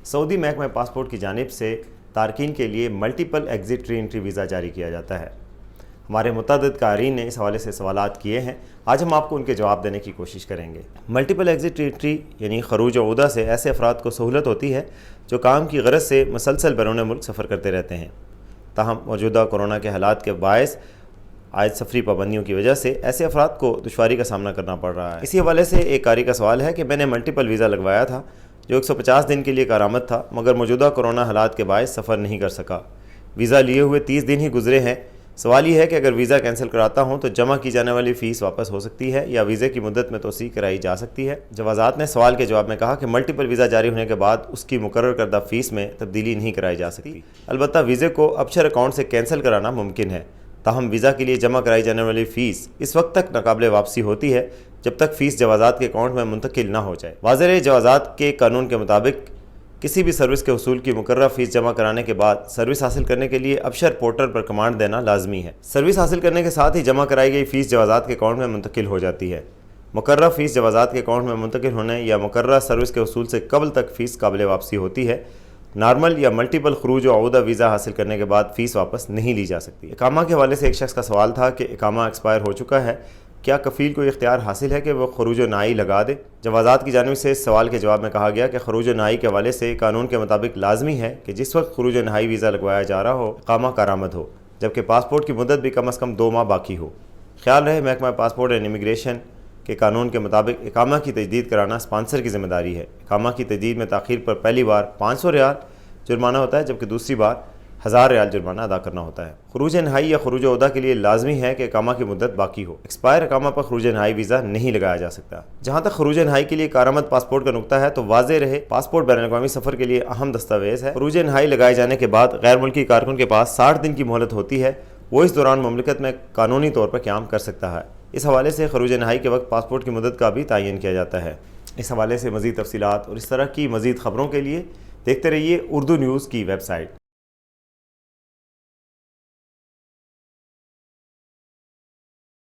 Saudi महकमा passport की जानिब से तारकीन के लिए multiple exit re entry visa जारी किया जाता है। हमारे मुतअद्दिद क़ारीन ने इस हवाले से सवालात किए हैं, आज हम आपको उनके जवाब देने की कोशिश करेंगे। मल्टीपल एग्जिट री एंट्री यानी खरूज उहदा से ऐसे अफराद को सहूलत होती है जो काम की गरज से मुसलसल बैरून मुल्क सफ़र करते रहते हैं। ताहम मौजूदा कोरोना के हालात के बायस आयद सफरी पाबंदियों की वजह से ऐसे अफराद को दुश्वारी का सामना करना पड़ रहा है। इसी हवाले से एक कारी का सवाल है कि मैंने मल्टीपल वीज़ा लगवाया था जो 150 दिन के लिए कारामद था, मगर मौजूदा कोरोना हालात के बायस सफ़र नहीं कर सका। वीज़ा लिए हुए 30 दिन ही गुजरे हैं। सवाल ये है कि अगर वीज़ा कैंसिल कराता हूँ तो जमा की जाने वाली फ़ीस वापस हो सकती है या वीज़े की मुद्दत में तोसी कराई जा सकती है। जवाज़ात ने सवाल के जवाब में कहा कि मल्टीपल वीज़ा जारी होने के बाद उसकी मुकर्रर करदा फ़ीस में तब्दीली नहीं कराई जा सकती। अलबत्ता वीज़े को अपशर अकाउंट से कैंसिल कराना मुमकिन है। ताहम वीज़ा के लिए जमा कराई जाने वाली फ़ीस इस वक्त तक नाकाबिले वापसी होती है जब तक फ़ीस जवाज़ात के अकाउंट में मुंतकिल ना हो जाए। वाज़ेह जवाज़ात के कानून के मुताबिक किसी भी सर्विस के उसूल की मुकर्रर फ़ीस जमा कराने के बाद सर्विस हासिल करने के लिए अपशर पोर्टल पर कमांड देना लाजमी है। सर्विस हासिल करने के साथ ही जमा कराई गई फ़ीस जवाज़ात के अकाउंट में मुंतकिल हो जाती है। मुकर्रर फ़ीस जवाज़ात के अकाउंट में मुंतकिल होने या मुकर्रर सर्विस के उसूल से कबल तक फ़ीस काबिल वापसी होती है। नॉर्मल या मल्टीपल खरूज उहदा वीज़ा हासिल करने के बाद फ़ीस वापस नहीं ली जा सकती। इकामा के हवाले से एक शख्स का सवाल था कि इकामा एक्सपायर हो चुका है, क्या कफ़ील को इख्तियार हासिल है कि वह खरूज नाई लगा दे। जवाज़ात की जानिब से इस सवाल के जवाब में कहा गया कि खरूज नाई के हवाले से कानून के मुताबिक लाजमी है कि जिस वक्त खरूज नहाई वीज़ा लगवाया जा रहा हो इकामा कारामद हो, जबकि पासपोर्ट की मुद्दत भी कम अज़ कम 2 माह बाकी हो। ख्याल रहे महकमा पासपोर्ट एंड इमिग्रेशन के कानून के मुताबिक इकामा की तजदीद कराना स्पॉन्सर की जिम्मेदारी है। इकामा की तजदीद में ताख़ीर पर पहली बार 500 रियाल जुर्माना होता है, जबकि दूसरी बार 1000 रियाल जुर्माना अदा करना होता है। खरूज नहाई या खरूज उहदा के लिए लाजमी है कि इकामा की मुद्दत बाकी हो। एक्सपायर इकामा पर खरूज नहाई वीज़ा नहीं लगाया जा सकता। जहाँ तक खरूज नहाई के लिए कारामद पासपोर्ट का नुकता है तो वाज़ेह रहे पासपोर्ट बैनुल-अक़वामी सफ़र के लिए अहम दस्तावेज़ है। खरूज नहाई लगाए जाने के बाद गैर मुल्की कारकुन के पास 60 दिन की मोहलत होती है, वो इस दौरान मुमलिकत में कानूनी तौर पर क़याम कर सकता है। इस हवाले से खरूज नहाई के वक्त पासपोर्ट की मुद्दत का भी तयन किया जाता है। इस हवाले से मज़ीद तफसीलात और इस तरह की मज़ीद ख़बरों के लिए देखते रहिए उर्दू न्यूज़ की वेबसाइट।